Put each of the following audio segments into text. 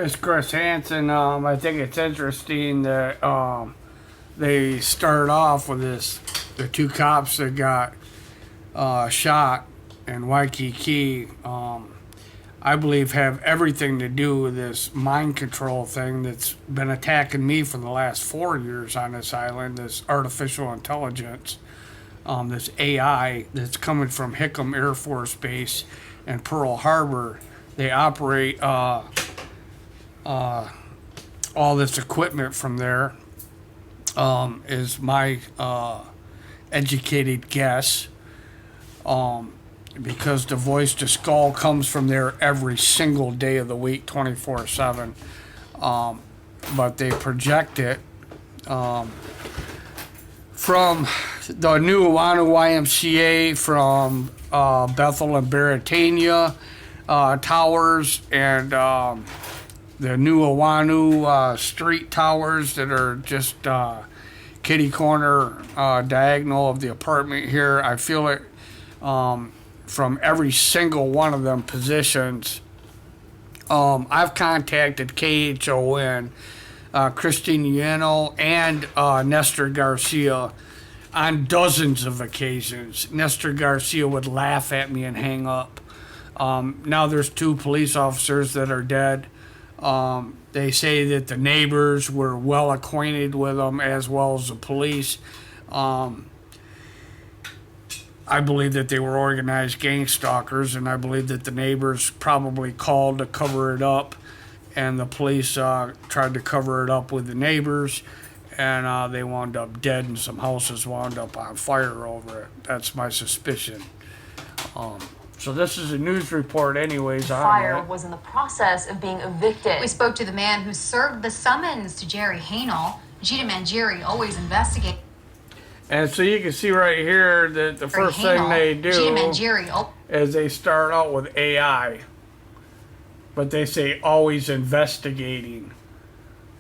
It's Chris Hansen. I think it's interesting that they start off with the two cops that got shot in Waikiki. I believe have everything to do with this mind control thing that's been attacking me for the last 4 years on this island. This artificial intelligence, this AI that's coming from Hickam Air Force Base and Pearl Harbor. They operate all this equipment from there, is my educated guess, because the voice to skull comes from there every single day of the week, 24/7. But they project it from the NUUANU YMCA, from Bethel and Baratania towers, and the NUUANU street towers that are just kitty corner diagonal of the apartment here. I feel it from every single one of them positions. I've contacted KHON, Christine Yano, and Nestor Garcia on dozens of occasions. Nestor Garcia would laugh at me and hang up. Now there's 2 police officers that are dead. They say that the neighbors were well acquainted with them as well as the police. I believe that they were organized gang stalkers, and I believe that the neighbors probably called to cover it up, and the police tried to cover it up with the neighbors, and they wound up dead, and some houses wound up on fire over it. That's my suspicion. So this is a news report anyways. Fire was in the process of being evicted. We spoke to the man who served the summons to Jerry Hanel. Gita Mangieri always investigate. And so you can see right here that the first thing they do is they start out with AI. But they say always investigating.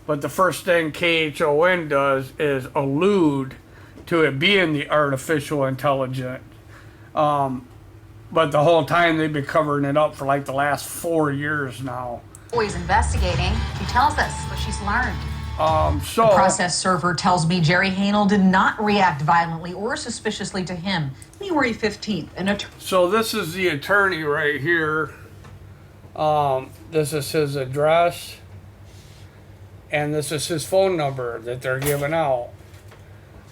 But the first thing KHON does is allude to it being the artificial intelligence. But the whole time they've been covering it up for like the last 4 years now. Always investigating. She tells us what she's learned. The process server tells me Jerry Hanel did not react violently or suspiciously to him. January 15th, So this is the attorney right here. This is his address. And this is his phone number that they're giving out.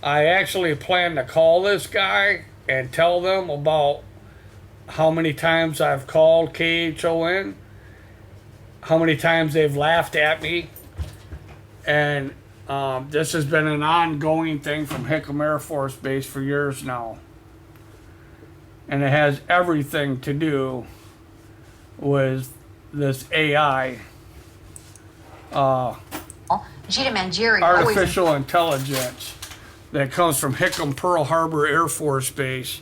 I actually plan to call this guy and tell them about how many times I've called KHON, how many times they've laughed at me. And this has been an ongoing thing from Hickam Air Force Base for years now. And it has everything to do with this AI, Gita Mangieri, artificial intelligence that comes from Hickam Pearl Harbor Air Force Base.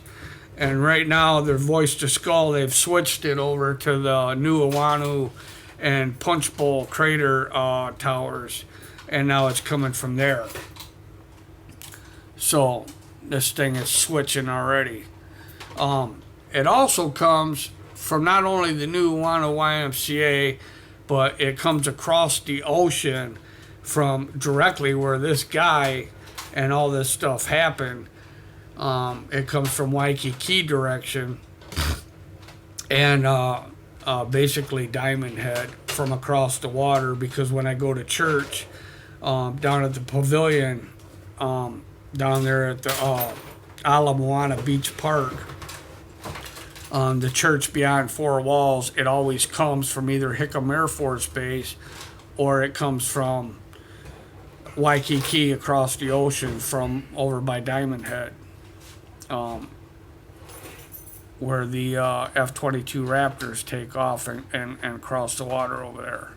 And right now, their voice to skull, they've switched it over to the NUUANU and Punch Bowl Crater towers. And now it's coming from there. So this thing is switching already. It also comes from not only the NUUANU YMCA, but it comes across the ocean from directly where this guy and all this stuff happened. It comes from Waikiki direction, and basically Diamond Head from across the water, because when I go to church down at the pavilion, down there at the Ala Moana Beach Park, the church beyond 4 walls, it always comes from either Hickam Air Force Base or it comes from Waikiki across the ocean from over by Diamond Head. Where the F-22 Raptors take off and cross the water over there.